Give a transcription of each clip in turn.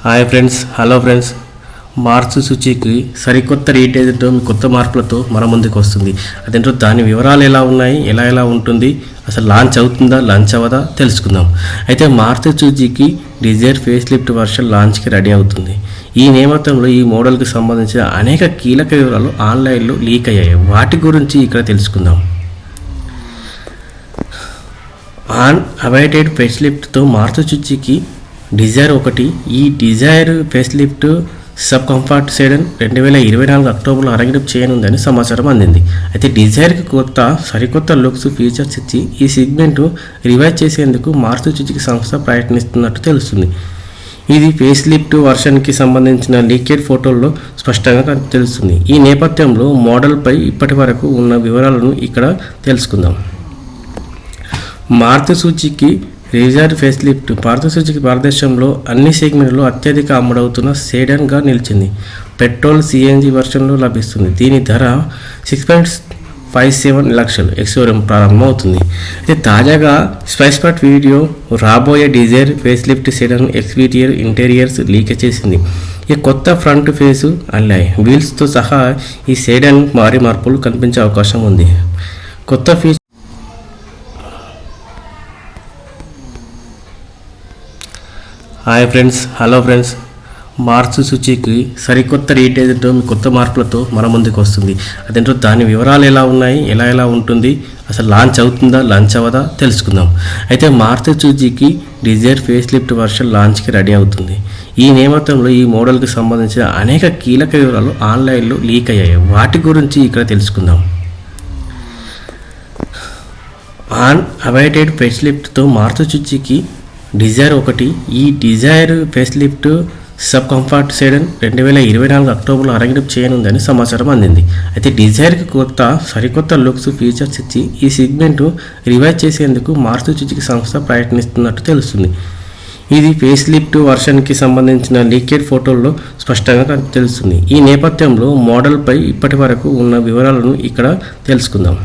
Hi friends, hello friends. Maruti Suzuki సరికొత్త రీటైల్తో కొత్త మార్పులతో మన ముందుకు వస్తుంది. అదేంటో దాని వివరాలు ఎలా ఉన్నాయి, ఎలా ఉంటుంది, అసలు లాంచ్ అవుతుందా, లాంచ్ అవ్వదా తెలుసుకుందాం. అయితే Maruti Suzuki Dzire facelift version లాంచ్కి రెడీ అవుతుంది. ఈ నేపథ్యంలో ఈ మోడల్కి సంబంధించిన అనేక కీలక వివరాలు ఆన్లైన్లో లీక్ అయ్యాయి. వాటి గురించి ఇక్కడ తెలుసుకుందాం. ఆన్ అవైటెడ్ ఫేస్ లిఫ్ట్తో మారుతి సుజుకి డిజైర్ 1 ఈ Dzire facelift sub compact sedan 2024 అక్టోబర్లో అరంగేట్రం చేయనుందని సమాచారం అందింది. అయితే డిజైర్కి సరికొత్త లుక్స్, ఫీచర్స్ ఇచ్చి ఈ సెగ్మెంట్ రివైజ్ చేసేందుకు మారుతి సుజుకి సంస్థ ప్రయత్నిస్తున్నట్టు తెలుస్తుంది. ఇది ఫేస్ లిఫ్ట్ వర్షన్కి సంబంధించిన లీకేడ్ ఫోటోల్లో స్పష్టంగా తెలుస్తుంది. ఈ నేపథ్యంలో మోడల్పై ఇప్పటి వరకు ఉన్న వివరాలను ఇక్కడ తెలుసుకుందాం. Maruti Suzuki Dzire facelift Maruti Suzuki భారతదేశంలో అన్ని సెగ్మెంట్లో అత్యధిక అమ్ముడవుతున్న సెడాన్గా నిలిచింది. పెట్రోల్, సిఎన్జి వర్షన్లో లభిస్తుంది. దీని ధర 6.57 లక్షలు ఎక్స్షోరూమ్ ప్రారంభమవుతుంది. అయితే తాజాగా స్పైస్పాట్ వీడియో రాబోయే Dzire facelift sedan exterior, interiors leak చేసింది. ఈ కొత్త ఫ్రంట్ ఫేసు అల్లాయ్ వీల్స్తో సహా ఈ సెడాన్ భారీ మార్పులు కనిపించే అవకాశం ఉంది. కొత్త feature. Hi friends, hello friends. Maruti Suzuki సరికొత్త రీటైల్తో కొత్త మార్పులతో మన ముందుకు వస్తుంది. అదేంటో దాని వివరాలు ఎలా ఉన్నాయి, ఎలా ఉంటుంది, అసలు లాంచ్ అవుతుందా, లాంచ్ అవ్వదా తెలుసుకుందాం. అయితే Maruti Suzuki Dzire facelift version లాంచ్కి రెడీ అవుతుంది. ఈ నేపథ్యంలో ఈ మోడల్కి సంబంధించిన అనేక కీలక వివరాలు ఆన్లైన్లో లీక్ అయ్యాయి. వాటి గురించి ఇక్కడ తెలుసుకుందాం. ఆన్ అవైటెడ్ ఫేస్ లిఫ్ట్తో మారుతి సుజుకి డిజైర్ 1 ఈ Dzire facelift sub compact sedan 2024 అక్టోబర్లో అరంగేట్రం చేయనుందని సమాచారం అందింది. అయితే డిజైర్కి సరికొత్త లుక్స్, ఫీచర్స్ ఇచ్చి ఈ సెగ్మెంట్ రివైజ్ చేసేందుకు మారుతి సుజుకి సంస్థ ప్రయత్నిస్తున్నట్టు తెలుస్తుంది. ఇది ఫేస్ లిఫ్ట్ వర్షన్కి సంబంధించిన లీకేడ్ ఫోటోల్లో స్పష్టంగా తెలుస్తుంది. ఈ నేపథ్యంలో మోడల్పై ఇప్పటి వరకు ఉన్న వివరాలను ఇక్కడ తెలుసుకుందాం.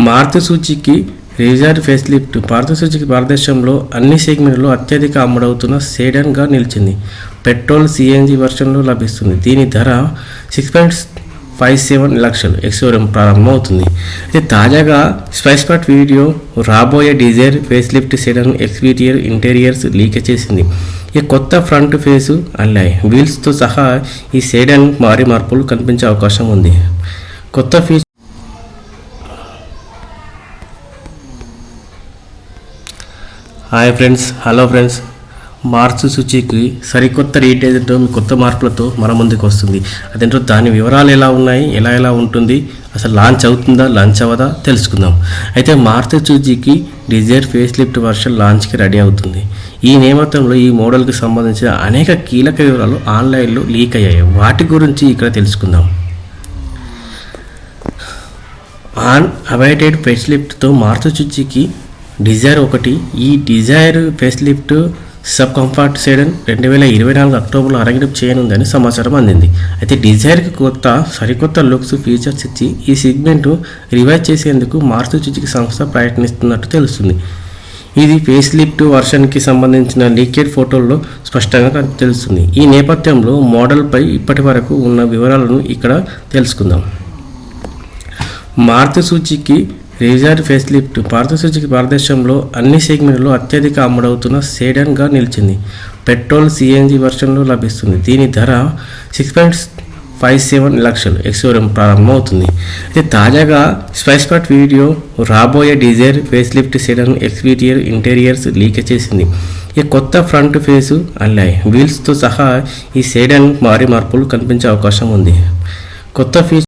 Maruti Suzuki Dzire facelift Maruti Suzuki భారతదేశంలో అన్ని సెగ్మెంట్లో అత్యధిక అమ్ముడవుతున్న సెడాన్గా నిలిచింది. పెట్రోల్, సిఎన్జి వర్షన్లో లభిస్తుంది. దీని ధర 6.57 లక్షలు ఎక్స్షోరూమ్ ప్రారంభమవుతుంది. అయితే తాజాగా స్పైస్పాట్ వీడియో రాబోయే Dzire facelift sedan exterior, interiors leak చేసింది. ఈ కొత్త ఫ్రంట్ ఫేసు అల్లాయ్ వీల్స్తో సహా ఈ సెడాన్ భారీ మార్పులు కనిపించే అవకాశం ఉంది. కొత్త feature. Hi friends, hello friends. Maruti Suzuki సరికొత్త రీటైల్తో కొత్త మార్పులతో మన ముందుకు వస్తుంది. అదేంటో దాని వివరాలు ఎలా ఉన్నాయి, ఎలా ఉంటుంది, అసలు లాంచ్ అవుతుందా, లాంచ్ అవ్వదా తెలుసుకుందాం. అయితే Maruti Suzuki Dzire facelift version లాంచ్కి రెడీ అవుతుంది. ఈ నేపథ్యంలో ఈ మోడల్కి సంబంధించిన అనేక కీలక వివరాలు ఆన్లైన్లో లీక్ అయ్యాయి. వాటి గురించి ఇక్కడ తెలుసుకుందాం. ఆన్ అవైటెడ్ ఫేస్ లిఫ్ట్తో మారుతి సుజుకి డిజైర్ 1 ఈ Dzire facelift sub compact sedan 2024 అక్టోబర్లో అరంగేట్రం చేయనుందని సమాచారం అందింది. అయితే డిజైర్కి సరికొత్త లుక్స్, ఫీచర్స్ ఇచ్చి ఈ సెగ్మెంట్ రివైజ్ చేసేందుకు మారుతి సుజుకి సంస్థ ప్రయత్నిస్తున్నట్టు తెలుస్తుంది. ఇది ఫేస్ లిఫ్ట్ వర్షన్కి సంబంధించిన లీకేడ్ ఫోటోల్లో స్పష్టంగా తెలుస్తుంది. ఈ నేపథ్యంలో మోడల్పై ఇప్పటి వరకు ఉన్న వివరాలను ఇక్కడ తెలుసుకుందాం. Maruti Suzuki Dzire facelift Maruti Suzuki భారతదేశంలో అన్ని సెగ్మెంట్లో అత్యధిక అమ్ముడవుతున్న సెడాన్గా నిలిచింది. పెట్రోల్, సిఎన్జి వర్షన్లో లభిస్తుంది. దీని ధర 6.57 లక్షలు ఎక్స్షోరూమ్ ప్రారంభమవుతుంది. అయితే తాజాగా స్పైస్పాట్ వీడియో రాబోయే Dzire facelift sedan exterior, interiors leak చేసింది. ఈ కొత్త ఫ్రంట్ ఫేసు అల్లాయ్ వీల్స్తో సహా ఈ సెడాన్ భారీ మార్పులు కనిపించే అవకాశం ఉంది. కొత్త ఫీచర్.